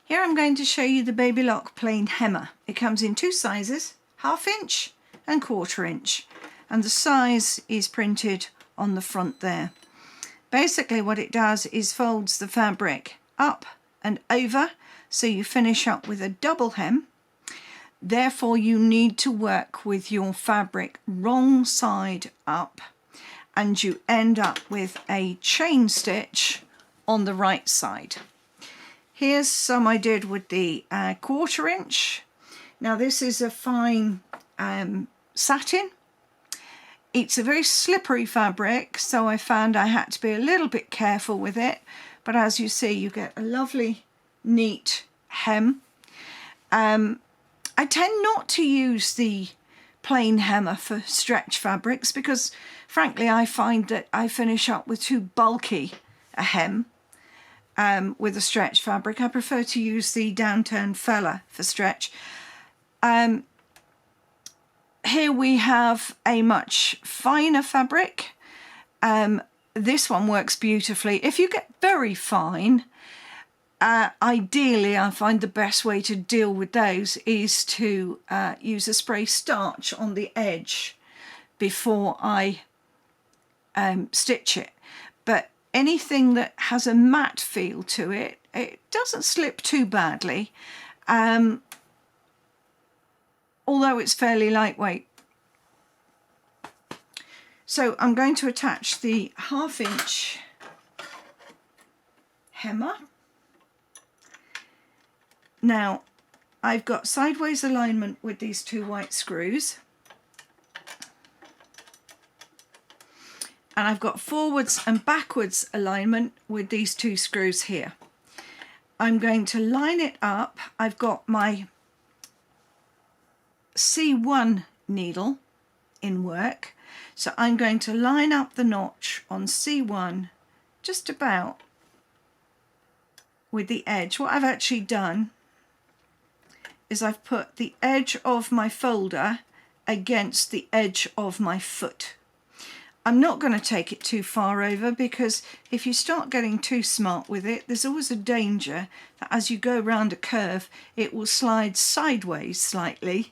Here I'm going to show you the Baby Lock plain hemmer. It comes in two sizes, 1/2 inch and 1/4 inch, and the size is printed on the front there. Basically what it does is folds the fabric up and over, so you finish up with a double hem. Therefore you need to work with your fabric wrong side up, and you end up with a chain stitch on the right side. Here's some I did with the 1/4 inch. Now this is a fine satin. It's a very slippery fabric, so I found I had to be a little bit careful with it. But as you see, you get a lovely, neat hem. I tend not to use the plain hemmer for stretch fabrics because, frankly, I find that I finish up with too bulky a hem. With a stretch fabric. I prefer to use the downturn fella for stretch. Here we have a much finer fabric. This one works beautifully. If you get very fine, ideally I find the best way to deal with those is to use a spray starch on the edge before I stitch it. But anything that has a matte feel to it, it doesn't slip too badly, although it's fairly lightweight. So I'm going to attach the 1/2 inch hemmer. Now I've got sideways alignment with these two white screws, and I've got forwards and backwards alignment with these two screws here. I'm going to line it up. I've got my C1 needle in work, so I'm going to line up the notch on C1 just about with the edge. What I've actually done is I've put the edge of my folder against the edge of my foot. I'm not going to take it too far over, because if you start getting too smart with it, there's always a danger that as you go around a curve it will slide sideways slightly,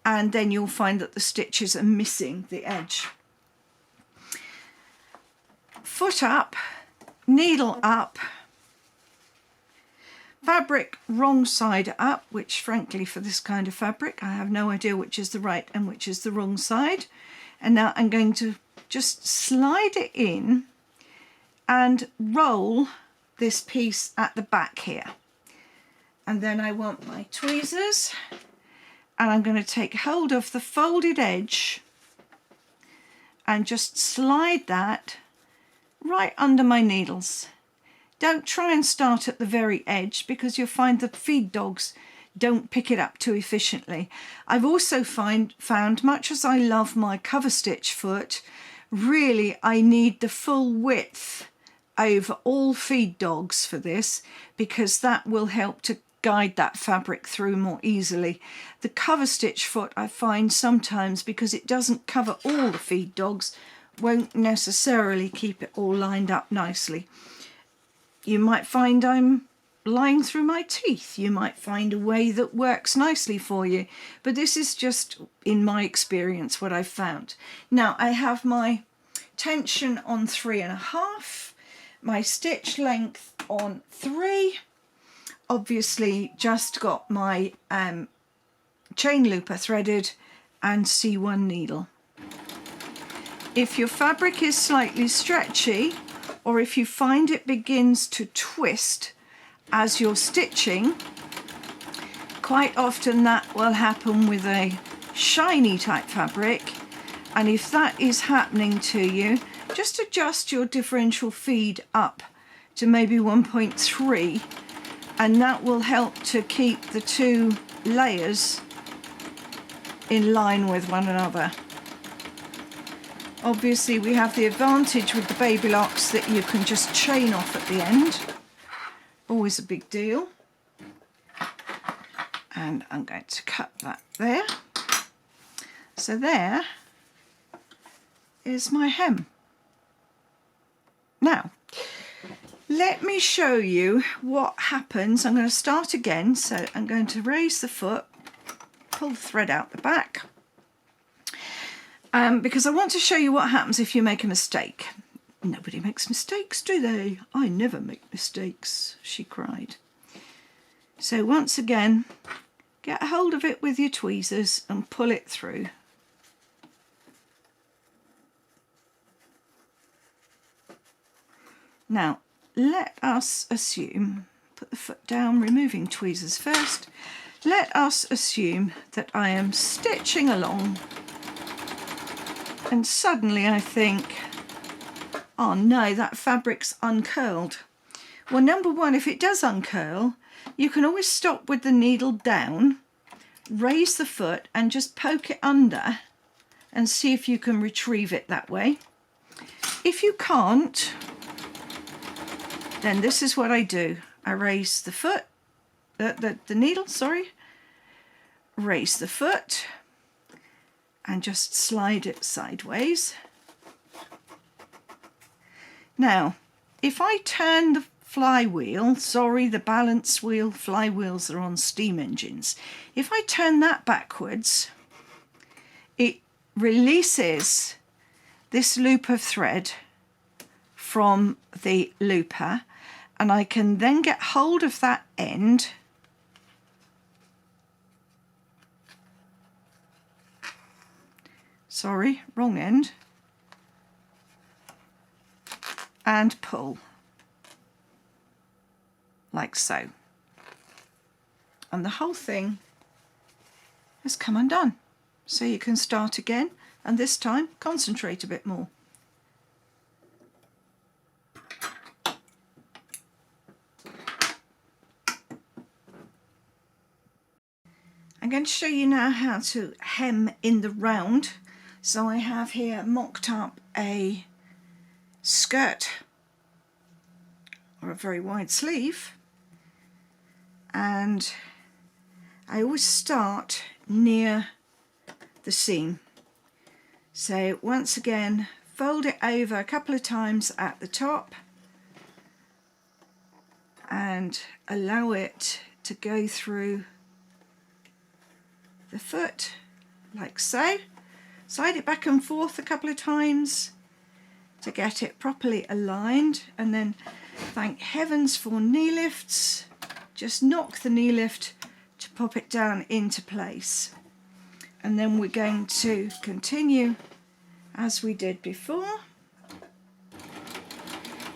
and then you'll find that the stitches are missing the edge. Foot up, needle up, fabric wrong side up, which frankly for this kind of fabric I have no idea which is the right and which is the wrong side. And now I'm going to just slide it in and roll this piece at the back here. And then I want my tweezers, and I'm going to take hold of the folded edge and just slide that right under my needles. Don't try and start at the very edge, because you'll find the feed dogs don't pick it up too efficiently. I've also found, much as I love my cover stitch foot, really I need the full width over all feed dogs for this, because that will help to guide that fabric through more easily. The cover stitch foot, I find sometimes, because it doesn't cover all the feed dogs, won't necessarily keep it all lined up nicely. You might find I'm lying through my teeth. You might find a way that works nicely for you, but this is just, in my experience, what I've found. Now I have my tension on 3.5, my stitch length on 3, obviously just got my chain looper threaded, and C1 needle. If your fabric is slightly stretchy, or if you find it begins to twist as you're stitching, quite often that will happen with a shiny type fabric, and if that is happening to you, just adjust your differential feed up to maybe 1.3, and that will help to keep the two layers in line with one another. Obviously we have the advantage with the Baby Locks that you can just chain off at the end. Always a big deal. And I'm going to cut that there. So there is my hem. Now, Let me show you what happens. I'm going to start again. So I'm going to raise the foot, pull the thread out the back, because I want to show you what happens if you make a mistake. Nobody makes mistakes, do they? I never make mistakes, she cried. So once again, get hold of it with your tweezers and pull it through. Now, let us assume, put the foot down, removing tweezers first. Let us assume that I am stitching along and suddenly I think, oh no, that fabric's uncurled. Well, number one, if it does uncurl, you can always stop with the needle down, raise the foot and just poke it under and see if you can retrieve it that way. If you can't, then this is what I do. I raise the foot, the needle, sorry, raise the foot and just slide it sideways. Now, if I turn the flywheel, sorry, the balance wheel, flywheels are on steam engines. If I turn that backwards, it releases this loop of thread from the looper, and I can then get hold of that end sorry, wrong end, and pull like so, and the whole thing has come undone. So you can start again and this time concentrate a bit more. I'm going to show you now how to hem in the round. So I have here mocked up a skirt or a very wide sleeve, and I always start near the seam. So once again, fold it over a couple of times at the top and allow it to go through the foot like so. Slide it back and forth a couple of times to get it properly aligned, and then thank heavens for knee lifts. Just knock the knee lift to pop it down into place, and then we're going to continue as we did before.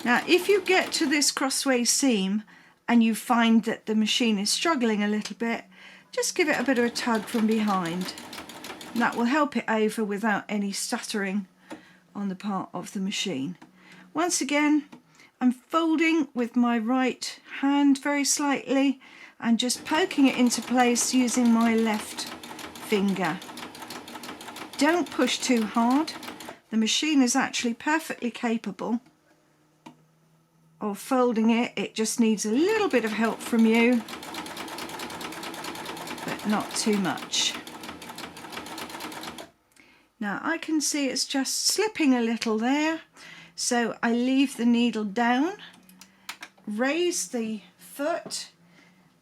Now if you get to this crossways seam and you find that the machine is struggling a little bit, just give it a bit of a tug from behind, and that will help it over without any stuttering on the part of the machine. Once again, I'm folding with my right hand very slightly and just poking it into place using my left finger. Don't push too hard. The machine is actually perfectly capable of folding it. It just needs a little bit of help from you, but not too much. Now I can see it's just slipping a little there, so I leave the needle down, raise the foot,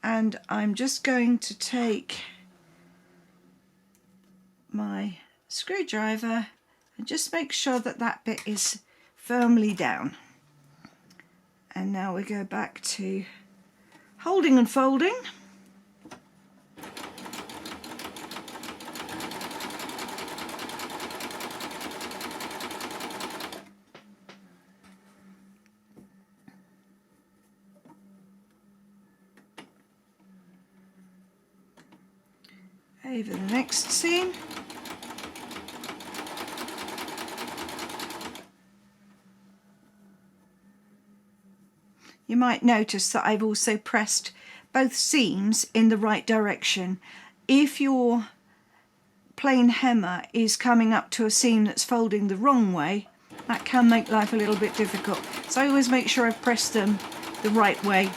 and I'm just going to take my screwdriver and just make sure that that bit is firmly down. And now we go back to holding and folding. Over the next seam. You might notice that I've also pressed both seams in the right direction. If your plain hemmer is coming up to a seam that's folding the wrong way, that can make life a little bit difficult. So I always make sure I've pressed them the right way.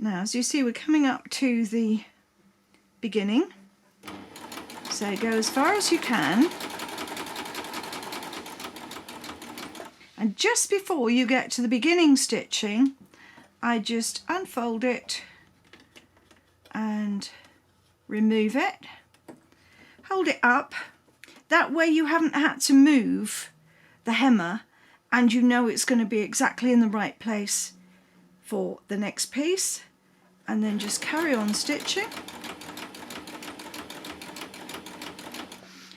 Now, as you see, we're coming up to the beginning, so go as far as you can, and just before you get to the beginning stitching, I just unfold it and remove it, hold it up, that way you haven't had to move the hemmer and you know it's going to be exactly in the right place for the next piece, and then just carry on stitching.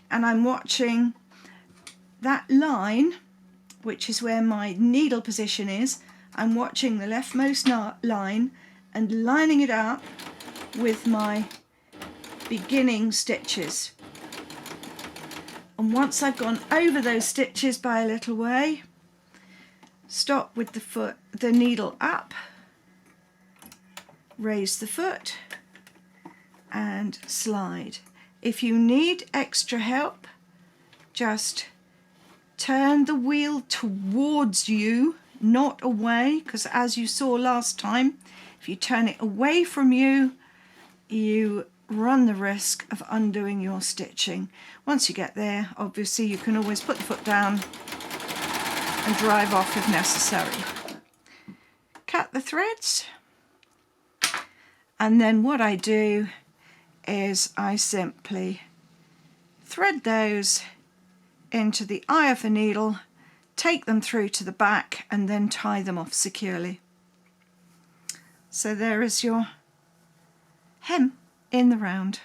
And I'm watching that line, which is where my needle position is. I'm watching the leftmost line and lining it up with my beginning stitches. And once I've gone over those stitches by a little way, stop with the needle up, raise the foot and slide. If you need extra help, just turn the wheel towards you, not away, because as you saw last time, if you turn it away from you, you run the risk of undoing your stitching. Once you get there, obviously you can always put the foot down and drive off if necessary. Cut the threads, and then what I do is I simply thread those into the eye of the needle, take them through to the back, and then tie them off securely. So there is your hem in the round.